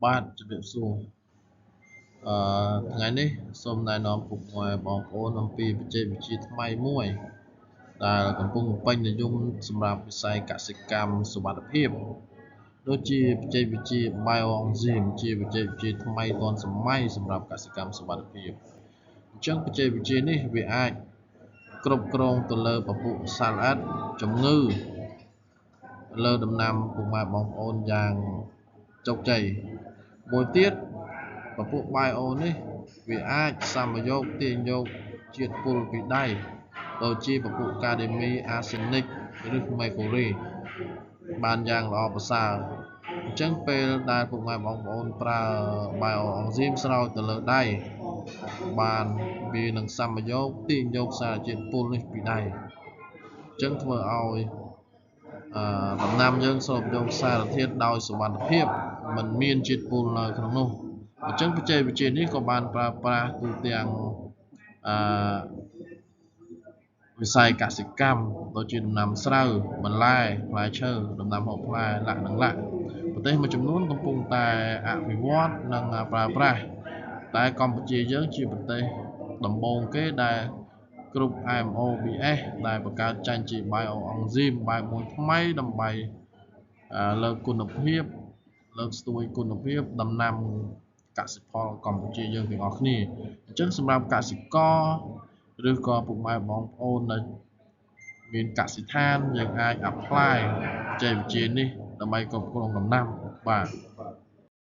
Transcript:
បាទជំរាបសួរថ្ងៃនេះសូមណែនាំពុកម៉ែបងប្អូនអំពីបច្ចេកវិទ្យាថ្មីមួយដែលកំពុងពេញនិយមសម្រាប់វិស័យកសិកម្មសុវត្ថិភាពដូចជាបច្ចេកវិទ្យា Bioenzyme ជាបច្ចេកវិទ្យាថ្មីទាន់សម័យសម្រាប់កសិកម្មសុវត្ថិភាពអញ្ចឹងបច្ចេកវិទ្យានេះវាអាចគ្រប់គ្រងទៅលើពពួកសត្វល្អិតជំងឺលើដំណាំពុកម៉ែបងប្អូនយ៉ាងជោគជ័យមួយទៀតពពួក Bio នេះវាអាចសមយកទាញយកជាតិពុលពីដីដូចជាពពួក Cadmium Arsenic ឬ Mercury បានយ៉ាងល្អប្រសើរអញ្ចឹងពេលដែលពុកម៉ែបងប្អូនប្រើ Bioenzyme ស្រោចទៅលើដីបានវានឹងសមយកទាញយកសារជាតិពុលនេះពីដីអញ្ចឹងធ្វើឲ្យដំណាំយើងស្រូបយកសារធាតុដោយសុវត្ថិភាពមិនមានជាតិពុលនៅក្នុងនោះអញ្ចឹងបច្ចេកវិទ្យានេះក៏បានប្រើប្រាស់ទូទាំងវិស័យកសិកម្មដូចជាដំណាំស្រូវបន្លែផ្លែឈើដំណាំហូបផ្លែលក្ខណៈប្រទេសមួយចំនួនកំពុងតែអភិវឌ្ឍនិងប្រើប្រាស់តែកម្ពុជាយើងជាប្រទេសដំបូងគេដែលគ្រប់ MOBS ដែលបង្កើតចេញជា Bioenzyme បែបមួយថ្មីដើម្បីលើកគុណភាពលើកស្ទួយគុណភាពដំណាំកសិផលកម្ពុជាយើងទាំងអស់គ្នាអញ្ចឹងសម្រាប់កសិករឬក៏ពុកម៉ែបងប្អូនដែលមានកសិដ្ឋានយើងអាច apply បច្ចេកវិទ្យានេះដើម្បីគ្រប់គ្រងដំណាំបាទ